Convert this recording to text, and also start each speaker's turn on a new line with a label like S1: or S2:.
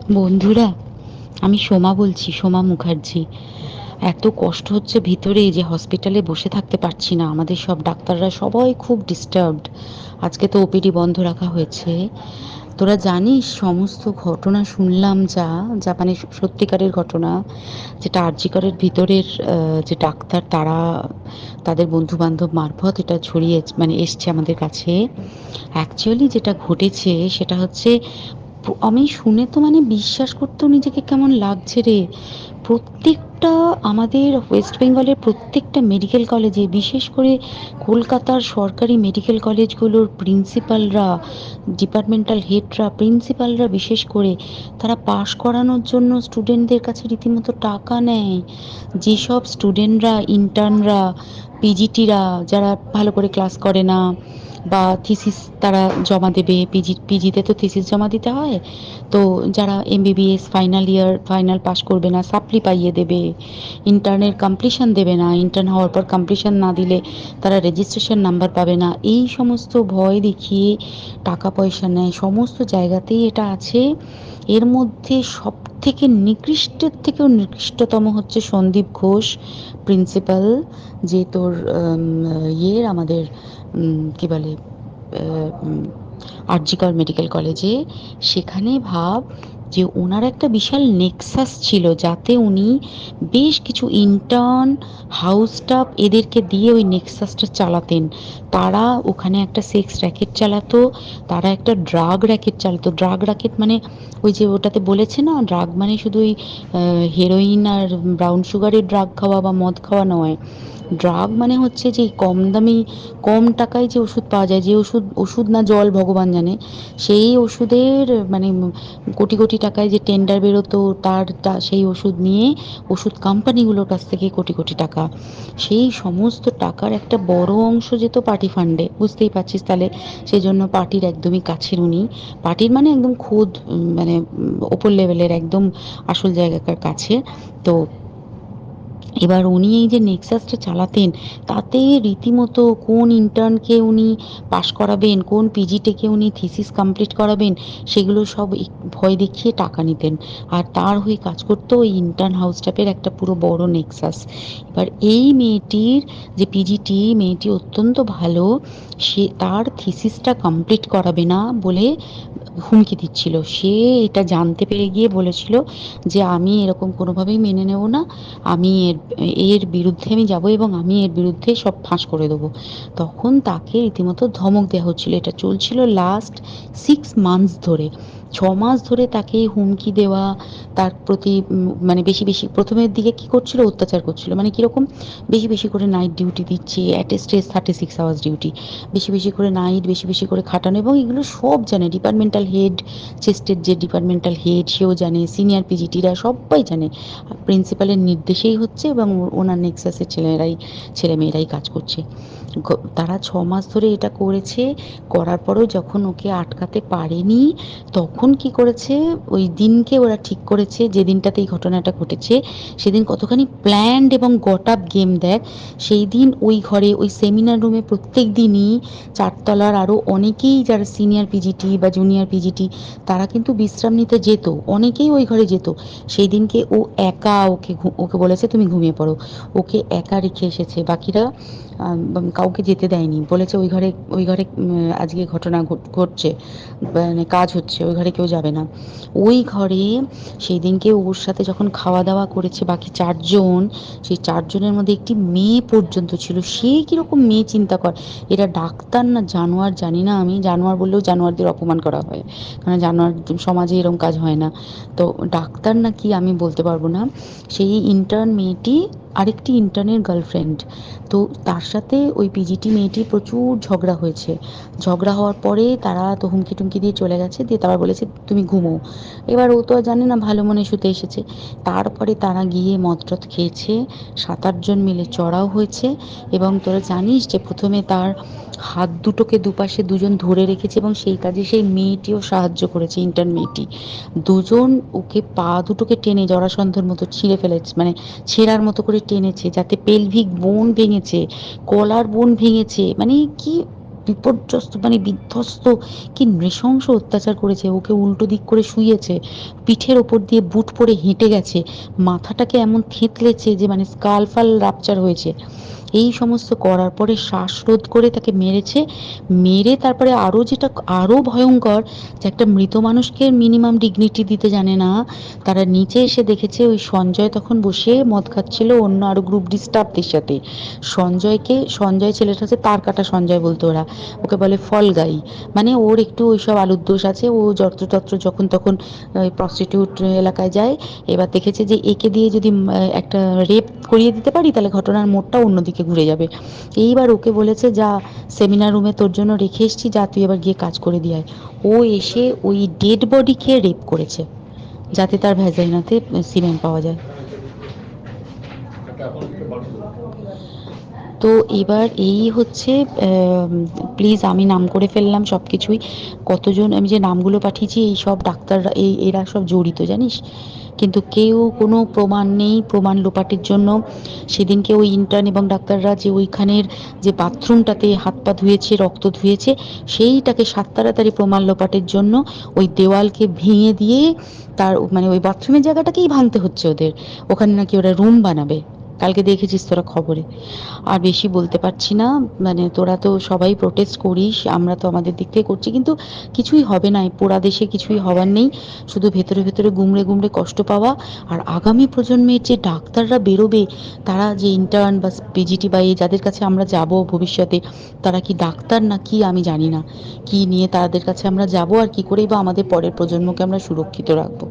S1: বন্ধুরা, আমি সোমা বলছি, সোমা মুখার্জি। এত কষ্ট হচ্ছে ভিতরে যে হসপিটালে বসে থাকতে পারছি না। আমাদের সব ডাক্তাররা সবাই খুব ডিস্টার্বড। আজকে তো ওপিডি বন্ধ রাখা হয়েছে। তোরা জানিস সমস্ত ঘটনা শুনলাম, যা যা মানে সত্যিকারের ঘটনা, যেটা আরজি করের ভিতরের যে ডাক্তার তারা তাদের বন্ধু বান্ধব মারফত এটা ছড়িয়ে মানে এসছে আমাদের কাছে। অ্যাকচুয়ালি যেটা ঘটেছে সেটা হচ্ছে, আমি শুনে তো মানে বিশ্বাস করতেও নিজেকে কেমন লাগছে রে। প্রত্যেকটা আমাদের ওয়েস্ট বেঙ্গলের প্রত্যেকটা মেডিকেল কলেজে, বিশেষ করে কলকাতার সরকারি মেডিকেল কলেজগুলোর প্রিন্সিপালরা, ডিপার্টমেন্টাল হেডরা, প্রিন্সিপালরা বিশেষ করে, তারা পাশ করানোর জন্য স্টুডেন্টদের কাছে রীতিমতো টাকা নেয়। যেসব স্টুডেন্টরা, ইন্টার্নরা, পিজিটিরা যারা ভালো করে ক্লাস করে না বা থিসিস তারা জমা দেবে, পিজিতে তো থিসিস জমা দিতে হয়, তো যারা MBBS final year final pass করবে না সাপ্লি পাইয়ে দেবে, ইন্টার্নের কমপ্লিশন দেবে না, ইন্টার্ন হওয়ার পর কমপ্লিশন না দিলে তারা রেজিস্ট্রেশন নাম্বার পাবে না, এই সমস্ত ভয় দেখিয়ে টাকা পয়সা নেয়। সমস্ত জায়গাতেই এটা আছে। এর মধ্যে সব থেকে নিকৃষ্টের থেকেও নিকৃষ্টতম হচ্ছে সন্দীপ ঘোষ, প্রিন্সিপাল, যে তোর আমাদের কি বলে, আরজিকর মেডিকেল কলেজে। সেখানে ভাব যে ওনার একটা বিশাল নেক্সাস ছিল, যাতে উনি বেশ কিছু ইন্টার্ন, হাউস স্টাফ এদেরকে দিয়ে ওই নেক্সাসটা চালাতেন। তারা ওখানে একটা সেক্স র্যাকেট চালাতো, তারা একটা ড্রাগ র্যাকেট চালাতো। ড্রাগ র্যাকেট মানে ওই যে ওটাতে বলেছে না, ড্রাগ মানে শুধু ওই হেরোইন আর ব্রাউন সুগারের ড্রাগ খাওয়া বা মদ খাওয়া নয়। ড্রাগ মানে হচ্ছে যে কম দামি, কম টাকায় যে ওষুধ পাওয়া যায়, যে ওষুধ, ওষুধ না জল ভগবান জানে, সেই ওষুধের মানে কোটি কোটি টাকায় যে টেন্ডার বেরোতো, সেই ওষুধ নিয়ে ওষুধ কোম্পানিগুলোর কাছ থেকে কোটি কোটি টাকা, সেই সমস্ত টাকার একটা বড় অংশ যেত পার্টি ফান্ডে। বুঝতেই পারছিস তাহলে। সেই জন্য পার্টির একদমই কাছের উনি, পার্টির মানে একদম খোদ মানে ওপর লেভেলের একদম আসল জায়গাকার কাছে। তো এবার উনি এই যে নেক্সাসটা চালাতেন, তাতে রীতিমতো কোন ইন্টার্নকে উনি পাশ করাবেন, কোন পিজিটিকে উনি থিসিস কমপ্লিট করাবেন, সেগুলো সব ভয় দেখিয়ে টাকা নিতেন। আর তার হয়ে কাজ করতো ওই ইন্টার্ন হাউস স্টাফের একটা পুরো বড় নেক্সাস। এবার এই মেয়েটির, যে পিজিটি মেয়েটি অত্যন্ত ভালো, সে তার থিসিসটা কমপ্লিট করাবে না বলে হুমকি দিচ্ছিল। সে এটা জানতে পেরে গিয়ে বলেছিল যে আমি এরকম কোনোভাবেই মেনে নেব না, আমি এর এর বিরুদ্ধে আমি যাব এবং আমি এর বিরুদ্ধে সব ফাঁস করে দেবো। তখন তাকে রীতিমতো ধমক দেওয়া হচ্ছিল। এটা চলছিল লাস্ট 6 মান্থস ধরে। 6 মাস ধরে তাকে হুমকি দেওয়া, তার প্রতি মানে বেশি বেশি প্রথমের দিকে কি করছিল, অত্যাচার করছিল। মানে কিরকম, বেশি বেশি করে নাইট ডিউটি দিচ্ছে, at a stress 36 hours duty, বেশি বেশি করে নাইট, বেশি বেশি করে খাটানো। এবং এগুলো সব জানে ডিপার্টমেন্টাল হেড, চেস্টের যে ডিপার্টমেন্টাল হেড সেও জানে, সিনিয়র পিজিটিরা সবাই জানে। প্রিন্সিপালের নির্দেশেই হচ্ছে এবং ওনার নেক্সাসের ছেলেমেয়েরাই কাজ করছে। তারা 6 মাস ধরে এটা করেছে। করার পরেও যখন ওকে আটকাতে পারেনি, তখন কি করেছে, ওই দিনকে ওরা ঠিক করেছে যে দিনটাতে এই ঘটনাটা ঘটেছে, সেদিন কতখানি প্ল্যান্ড এবং গট আপ গেম দেখ। সেই দিন ওই ঘরে, ওই সেমিনার রুমে প্রত্যেক দিনই চারতলার আরও অনেকেই যারা সিনিয়র পিজিটি বা জুনিয়র পিজিটি, তারা কিন্তু বিশ্রাম নিতে যেত, অনেকেই ওই ঘরে যেত। সেই দিনকে ও একা, ওকে বলেছে তুমি ঘুমিয়ে পড়ো, ওকে একা রেখে এসেছে। বাকিরা কাউকে যেতে দেয়নি, বলেছে ওই ঘরে আজকে ঘটনা ঘটছে, মানে কাজ হচ্ছে, ওই ঘরে কেউ যাবে না। ওই ঘরে সেই দিনকে ওর সাথে যখন খাওয়া দাওয়া করেছে বাকি 4 জন, সেই 4 জনের মধ্যে একটি মেয়ে পর্যন্ত ছিল। সে কিরকম মেয়ে চিন্তা কর, এরা ডাক্তার না জানোয়ার জানি না, আমি জানোয়ার বললেও জানোয়ারদের অপমান করা হয়, কারণ জানোয়ার সমাজে এরকম কাজ হয় না। তো ডাক্তার না কি আমি বলতে পারবো না। সেই ইন্টার্ন মেয়েটি আরেকটি ইন্টার্নের গার্লফ্রেন্ড। তো তার সাথে ওই পিজিটি মেয়েটি প্রচুর ঝগড়া হয়েছে। ঝগড়া হওয়ার পরে তারা তো হুমকি টুমকি দিয়ে চলে গেছে, দিয়ে তারা বলেছে তুমি ঘুমো। এবার ও তো আর জানে না, ভালো মনে শুতে এসেছে। তারপরে তারা গিয়ে মদটদ খেয়েছে, 7-8 জন মিলে চড়াও হয়েছে। এবং তোরা জানিস যে প্রথমে তার হাত দুটোকে দুপাশে 2 জন ধরে রেখেছে এবং সেই কাজে সেই মেয়েটিও সাহায্য করেছে, ইন্টার্ন মেয়েটি। 2 জন ওকে পা দুটোকে টেনে জরাসন্ধর মতো ছিঁড়ে ফেলেছে, মানে ছেঁড়ার মতো করে টেনেছে, যাতে পেলভিক বোন ভেঙেছে, গলার বোন ভেঙেছে। মানে কি বিপর্যস্ত মানে বিধ্বস্ত, কি নৃশংস অত্যাচার করেছে। ওকে উল্টো দিক করে শুইয়েছে, পিঠের ওপর দিয়ে বুট পরে হেঁটে গেছে, মাথাটাকে এমন থেঁতলেছে যে মানে স্কাল ফাল রাপচার হয়েছে। এই সমস্ত করার পরে শ্বাসরোধ করে তাকে মেরেছে। মেরে তারপরে আরো যেটা আরো ভয়ঙ্কর, যে একটা মৃত মানুষকে মিনিমাম ডিগনিটি দিতে জানে না। তারা নিচে এসে দেখেছে ওই সঞ্জয় তখন বসে মদ খাচ্ছিল অন্য আরো গ্রুপ ডি স্টাফদের সাথে। সঞ্জয় ছেলেটা হচ্ছে তার কাটা সঞ্জয় বলতো ওরা, ওকে বলে ফল গাই। মানে ওর একটু ওইসব আলুর দোষ আছে, ও যত্রতত্র যখন তখন প্রস্টিটিউট এলাকায় যায়। এবার দেখেছে যে একে দিয়ে যদি একটা রেপ করিয়ে দিতে পারি তাহলে ঘটনার মোড়টা অন্যদিকে ঘুরে যাবে। এইবার ওকে বলেছে, যা সেমিনার রুমে তোর জন্য রেখে এসছি, যা তুই এবার গিয়ে কাজ করে দিয়ে আয়। ও এসে ওই ডেড বডিকে রেপ করেছে যাতে তার ভ্যাজাইনাতে সিমেন্ট পাওয়া যায়। তো এবার এই হচ্ছে, প্লিজ আমি নাম করে ফেললাম সব কিছুই। কতজন আমি যে নামগুলো পাঠিয়েছি এই সব ডাক্তাররা, এরা সব জড়িত জানিস। কিন্তু কেউ কোনো প্রমাণ নেই, প্রমাণ লোপাটের জন্য সেদিনকে ওই ইন্টার্ন এবং ডাক্তাররা যে ওইখানের যে বাথরুমটাতে হাত পা ধুয়েছে, রক্ত ধুয়েছে, সেইটাকে সাত তাড়াতাড়ি প্রমাণ লোপাটের জন্য ওই দেওয়ালকে ভেঙে দিয়ে তার মানে ওই বাথরুমের জায়গাটাকেই ভাঙতে হচ্ছে ওদের। ওখানে নাকি ওরা রুম বানাবে, কালকে দেখেছিস তোরা খবরে। আর বেশি বলতে পারছি না, মানে তোরা তো সবাই প্রোটেস্ট করিস, আমরা তো আমাদের দিক থেকে করছি, কিন্তু কিছুই হবে না। এই পোড়া দেশে কিছুই হবার নেই, শুধু ভেতরে ভেতরে গুমড়ে গুমড়ে কষ্ট পাওয়া। আর আগামী প্রজন্মের যে ডাক্তাররা বেরোবে, তারা যে ইন্টার্ন বা পিজিটি বা এই যাদের কাছে আমরা যাব ভবিষ্যতে, তারা কি ডাক্তার না কি আমি জানি না, কি নিয়ে তাদের কাছে আমরা যাব আর কি করেই বা আমাদের পরের প্রজন্মকে আমরা সুরক্ষিত রাখবো।